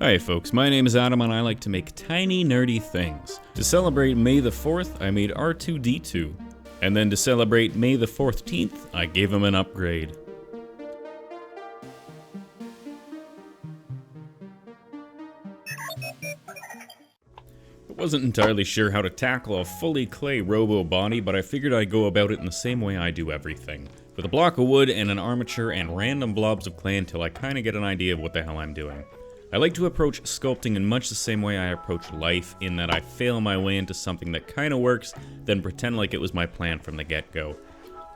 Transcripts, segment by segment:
Hi folks, my name is Adam and I like to make tiny nerdy things. To celebrate May the 4th, I made R2D2. And then to celebrate May the 14th, I gave him an upgrade. I wasn't entirely sure how to tackle a fully clay robo body, but I figured I'd go about it in the same way I do everything. With a block of wood and an armature and random blobs of clay until I kinda get an idea of what the hell I'm doing. I like to approach sculpting in much the same way I approach life, in that I fail my way into something that kinda works, then pretend like it was my plan from the get-go.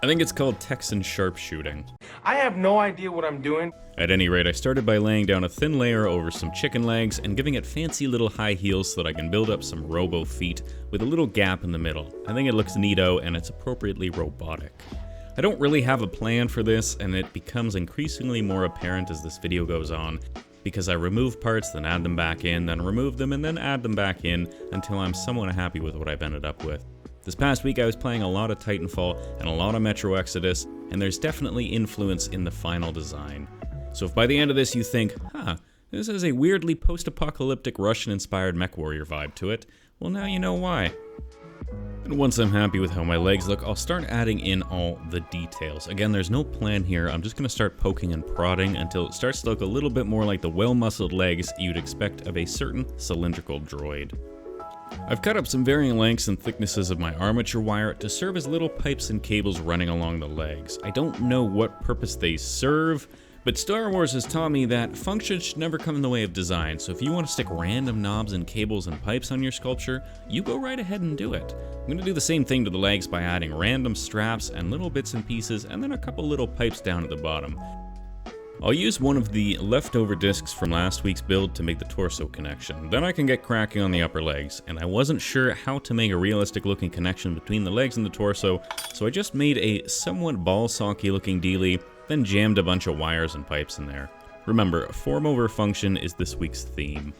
I think it's called Texan sharpshooting. I have no idea what I'm doing. At any rate, I started by laying down a thin layer over some chicken legs and giving it fancy little high heels so that I can build up some robo feet with a little gap in the middle. I think it looks neato and it's appropriately robotic. I don't really have a plan for this, and it becomes increasingly more apparent as this video goes on, because I remove parts, then add them back in, then remove them, and then add them back in until I'm somewhat happy with what I've ended up with. This past week I was playing a lot of Titanfall and a lot of Metro Exodus, and there's definitely influence in the final design. So if by the end of this you think, this has a weirdly post-apocalyptic Russian-inspired MechWarrior vibe to it, well now you know why. And once I'm happy with how my legs look, I'll start adding in all the details. Again, there's no plan here, I'm just going to start poking and prodding until it starts to look a little bit more like the well-muscled legs you'd expect of a certain cylindrical droid. I've cut up some varying lengths and thicknesses of my armature wire to serve as little pipes and cables running along the legs. I don't know what purpose they serve, but Star Wars has taught me that function should never come in the way of design, so if you want to stick random knobs and cables and pipes on your sculpture, you go right ahead and do it. I'm going to do the same thing to the legs by adding random straps and little bits and pieces, and then a couple little pipes down at the bottom. I'll use one of the leftover discs from last week's build to make the torso connection, then I can get cracking on the upper legs, and I wasn't sure how to make a realistic looking connection between the legs and the torso, so I just made a somewhat ball-socky looking dealie, then jammed a bunch of wires and pipes in there. Remember, form over function is this week's theme.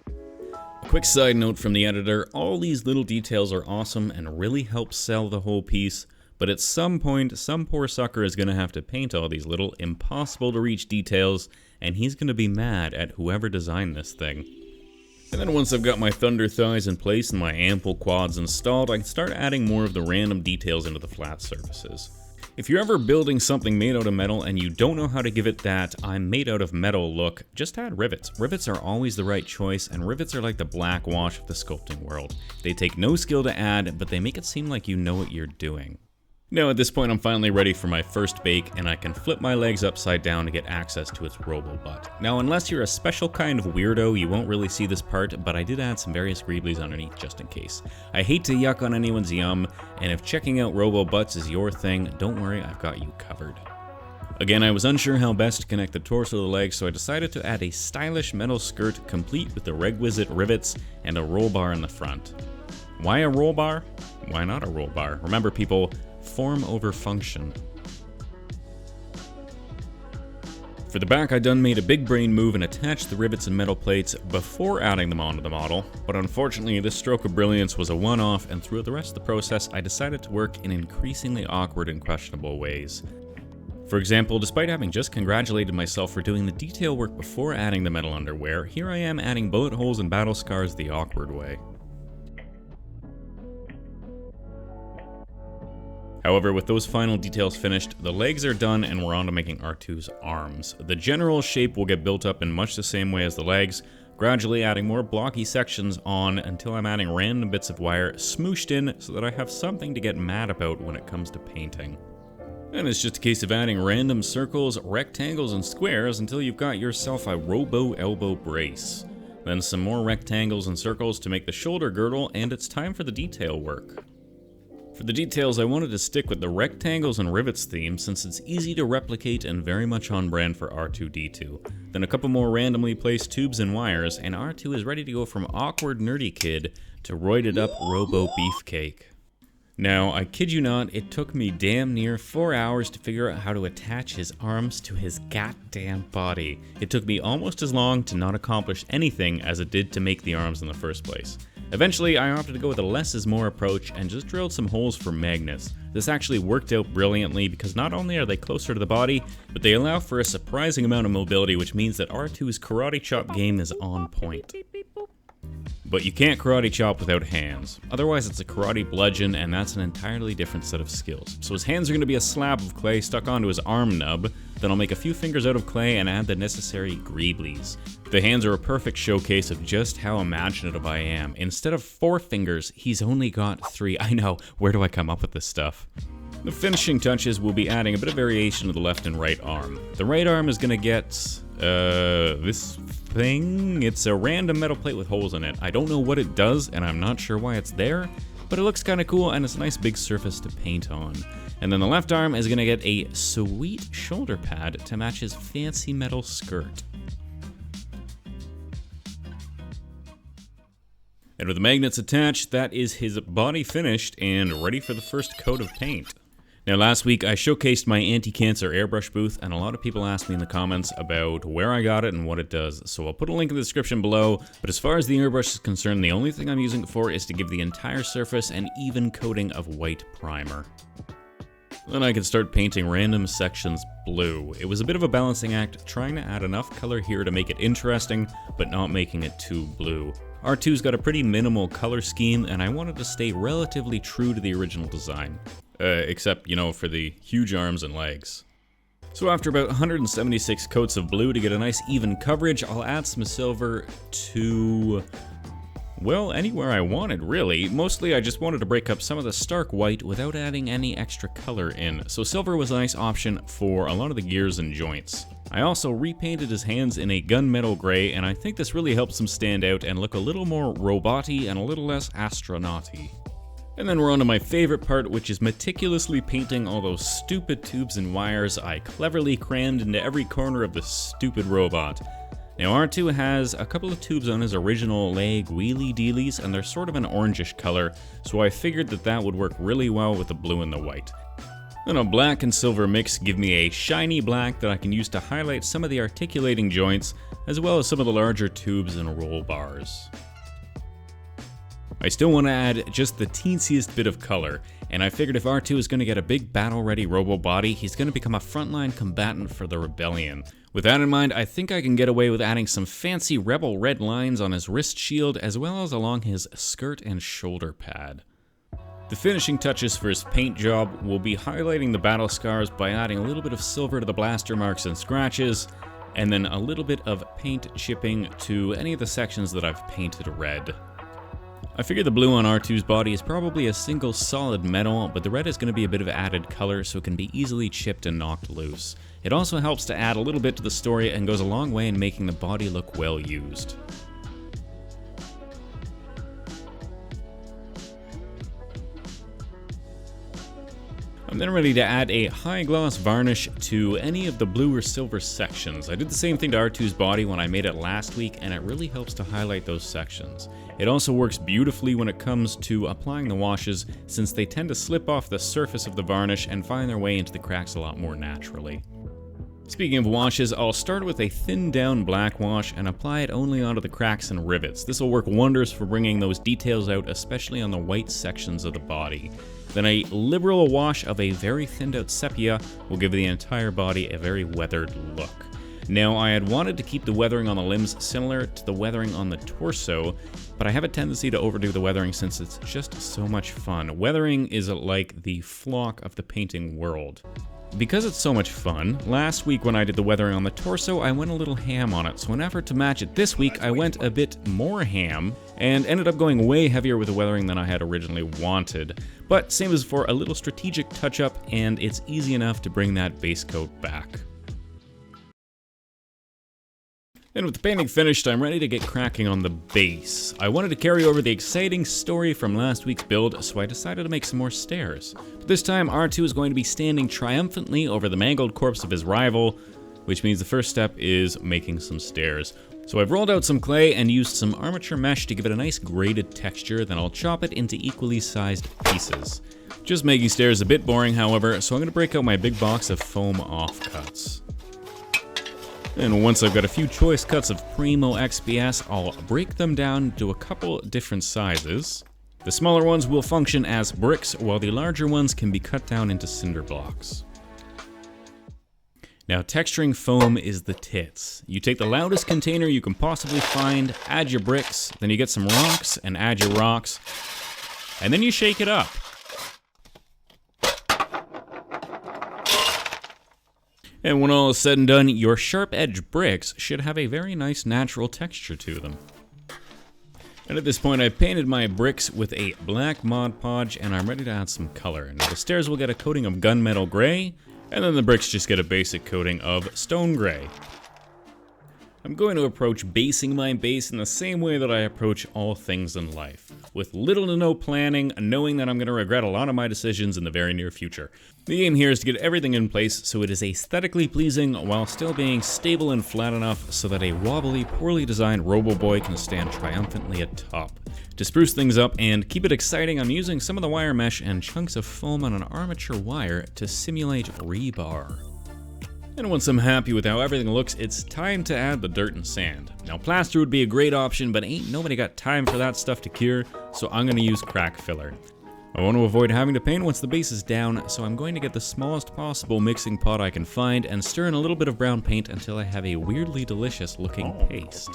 A quick side note from the editor, all these little details are awesome and really help sell the whole piece, but at some point, some poor sucker is going to have to paint all these little impossible to reach details, and he's going to be mad at whoever designed this thing. And then once I've got my thunder thighs in place and my ample quads installed, I can start adding more of the random details into the flat surfaces. If you're ever building something made out of metal and you don't know how to give it that I'm made out of metal look, just add rivets. Rivets are always the right choice, and rivets are like the black wash of the sculpting world. They take no skill to add, but they make it seem like you know what you're doing. Now at this point I'm finally ready for my first bake, and I can flip my legs upside down to get access to its robo butt. Now unless you're a special kind of weirdo, you won't really see this part, but I did add some various greeblies underneath just in case. I hate to yuck on anyone's yum, and if checking out robo butts is your thing, don't worry, I've got you covered. Again, I was unsure how best to connect the torso to the legs, so I decided to add a stylish metal skirt complete with the requisite rivets and a roll bar in the front. Why a roll bar? Why not a roll bar? Remember people, form over function. For the back, I done made a big brain move and attached the rivets and metal plates before adding them onto the model, but unfortunately this stroke of brilliance was a one-off, and throughout the rest of the process I decided to work in increasingly awkward and questionable ways. For example, despite having just congratulated myself for doing the detail work before adding the metal underwear, here I am adding bullet holes and battle scars the awkward way. However, with those final details finished, the legs are done and we're on to making R2's arms. The general shape will get built up in much the same way as the legs, gradually adding more blocky sections on until I'm adding random bits of wire smooshed in so that I have something to get mad about when it comes to painting. And it's just a case of adding random circles, rectangles, and squares until you've got yourself a robo-elbow brace. Then some more rectangles and circles to make the shoulder girdle, and it's time for the detail work. For the details, I wanted to stick with the rectangles and rivets theme since it's easy to replicate and very much on brand for R2D2. Then a couple more randomly placed tubes and wires, and R2 is ready to go from awkward nerdy kid to roided up robo beefcake. Now, I kid you not, it took me damn near 4 hours to figure out how to attach his arms to his goddamn body. It took me almost as long to not accomplish anything as it did to make the arms in the first place. Eventually, I opted to go with a less is more approach and just drilled some holes for magnets. This actually worked out brilliantly because not only are they closer to the body, but they allow for a surprising amount of mobility, which means that R2's karate chop game is on point. But you can't karate chop without hands. Otherwise, it's a karate bludgeon, and that's an entirely different set of skills. So his hands are going to be a slab of clay stuck onto his arm nub. Then I'll make a few fingers out of clay and add the necessary greeblies. The hands are a perfect showcase of just how imaginative I am. Instead of 4 fingers, he's only got 3. I know, where do I come up with this stuff? The finishing touches will be adding a bit of variation to the left and right arm. The right arm is going to get, this thing. It's a random metal plate with holes in it. I don't know what it does, and I'm not sure why it's there, but it looks kind of cool, and it's a nice big surface to paint on. And then the left arm is going to get a sweet shoulder pad to match his fancy metal skirt. And with the magnets attached, that is his body finished and ready for the first coat of paint. Now last week I showcased my anti-cancer airbrush booth, and a lot of people asked me in the comments about where I got it and what it does, so I'll put a link in the description below. But as far as the airbrush is concerned, the only thing I'm using it for is to give the entire surface an even coating of white primer. Then I could start painting random sections blue. It was a bit of a balancing act, trying to add enough color here to make it interesting, but not making it too blue. R2's got a pretty minimal color scheme, and I wanted to stay relatively true to the original design. Except, you know, for the huge arms and legs. So after about 176 coats of blue to get a nice even coverage, I'll add some silver to, well, anywhere I wanted, really. Mostly I just wanted to break up some of the stark white without adding any extra color in, so silver was a nice option for a lot of the gears and joints. I also repainted his hands in a gunmetal gray, and I think this really helps him stand out and look a little more robot-y and a little less astronaut-y. And then we're on to my favorite part, which is meticulously painting all those stupid tubes and wires I cleverly crammed into every corner of the stupid robot. Now R2 has a couple of tubes on his original leg wheelie dealies, and they're sort of an orangish color, so I figured that that would work really well with the blue and the white. Then a black and silver mix give me a shiny black that I can use to highlight some of the articulating joints, as well as some of the larger tubes and roll bars. I still want to add just the teensiest bit of color, and I figured if R2 is going to get a big battle-ready robo-body, he's going to become a frontline combatant for the rebellion. With that in mind, I think I can get away with adding some fancy rebel red lines on his wrist shield, as well as along his skirt and shoulder pad. The finishing touches for his paint job will be highlighting the battle scars by adding a little bit of silver to the blaster marks and scratches, and then a little bit of paint chipping to any of the sections that I've painted red. I figure the blue on R2's body is probably a single solid metal, but the red is going to be a bit of added color so it can be easily chipped and knocked loose. It also helps to add a little bit to the story and goes a long way in making the body look well used. I'm then ready to add a high gloss varnish to any of the blue or silver sections. I did the same thing to R2's body when I made it last week, and it really helps to highlight those sections. It also works beautifully when it comes to applying the washes, since they tend to slip off the surface of the varnish and find their way into the cracks a lot more naturally. Speaking of washes, I'll start with a thinned down black wash and apply it only onto the cracks and rivets. This will work wonders for bringing those details out, especially on the white sections of the body. Then a liberal wash of a very thinned out sepia will give the entire body a very weathered look. Now, I had wanted to keep the weathering on the limbs similar to the weathering on the torso, but I have a tendency to overdo the weathering since it's just so much fun. Weathering is like the flock of the painting world. Because it's so much fun, last week when I did the weathering on the torso, I went a little ham on it, so in an effort to match it this week, I went a bit more ham, and ended up going way heavier with the weathering than I had originally wanted. But same as before, a little strategic touch-up, and it's easy enough to bring that base coat back. And with the painting finished, I'm ready to get cracking on the base. I wanted to carry over the exciting story from last week's build, so I decided to make some more stairs. But this time, R2 is going to be standing triumphantly over the mangled corpse of his rival, which means the first step is making some stairs. So I've rolled out some clay and used some armature mesh to give it a nice graded texture, then I'll chop it into equally sized pieces. Just making stairs is a bit boring, however, so I'm going to break out my big box of foam offcuts. And once I've got a few choice cuts of Primo XPS, I'll break them down to a couple different sizes. The smaller ones will function as bricks, while the larger ones can be cut down into cinder blocks. Now, texturing foam is the tits. You take the loudest container you can possibly find, add your bricks, then you get some rocks and add your rocks, and then you shake it up. And when all is said and done, your sharp-edged bricks should have a very nice natural texture to them. And at this point, I've painted my bricks with a black Mod Podge, and I'm ready to add some color. Now, the stairs will get a coating of gunmetal gray, and then the bricks just get a basic coating of stone gray. I'm going to approach basing my base in the same way that I approach all things in life, with little to no planning, knowing that I'm going to regret a lot of my decisions in the very near future. The aim here is to get everything in place so it is aesthetically pleasing while still being stable and flat enough so that a wobbly, poorly designed robo-boy can stand triumphantly atop. To spruce things up and keep it exciting, I'm using some of the wire mesh and chunks of foam on an armature wire to simulate rebar. And once I'm happy with how everything looks, it's time to add the dirt and sand. Now, plaster would be a great option, but ain't nobody got time for that stuff to cure, so I'm gonna use crack filler. I want to avoid having to paint once the base is down, so I'm going to get the smallest possible mixing pot I can find and stir in a little bit of brown paint until I have a weirdly delicious looking paste.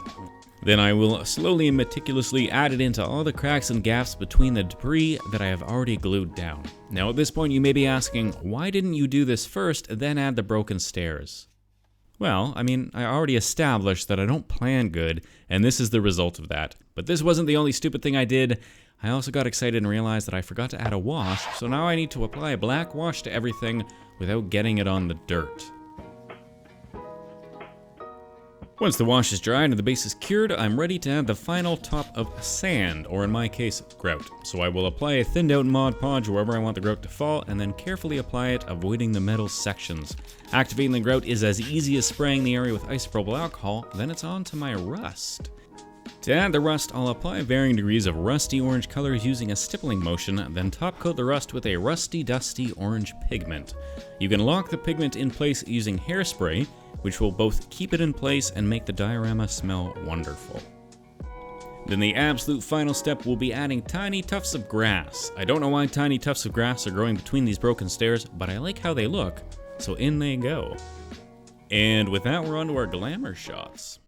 Then I will slowly and meticulously add it into all the cracks and gaps between the debris that I have already glued down. Now at this point you may be asking, why didn't you do this first, then add the broken stairs? Well, I mean, I already established that I don't plan good, and this is the result of that. But this wasn't the only stupid thing I did. I also got excited and realized that I forgot to add a wash, so now I need to apply a black wash to everything without getting it on the dirt. Once the wash is dried and the base is cured, I'm ready to add the final top of sand, or in my case, grout. So I will apply a thinned out Mod Podge wherever I want the grout to fall, and then carefully apply it, avoiding the metal sections. Activating the grout is as easy as spraying the area with isopropyl alcohol, then it's on to my rust. To add the rust, I'll apply varying degrees of rusty orange colors using a stippling motion, then top coat the rust with a rusty dusty orange pigment. You can lock the pigment in place using hairspray, which will both keep it in place and make the diorama smell wonderful. Then the absolute final step will be adding tiny tufts of grass. I don't know why tiny tufts of grass are growing between these broken stairs, but I like how they look, so in they go. And with that, we're on to our glamour shots.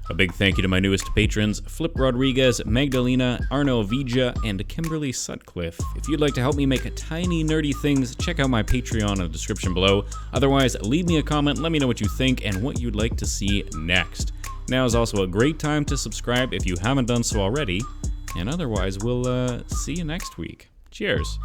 A big thank you to my newest patrons, Flip Rodriguez, Magdalena, Arno Vija, and Kimberly Sutcliffe. If you'd like to help me make tiny nerdy things, check out my Patreon in the description below. Otherwise, leave me a comment, let me know what you think and what you'd like to see next. Now is also a great time to subscribe if you haven't done so already, and otherwise we'll see you next week. Cheers!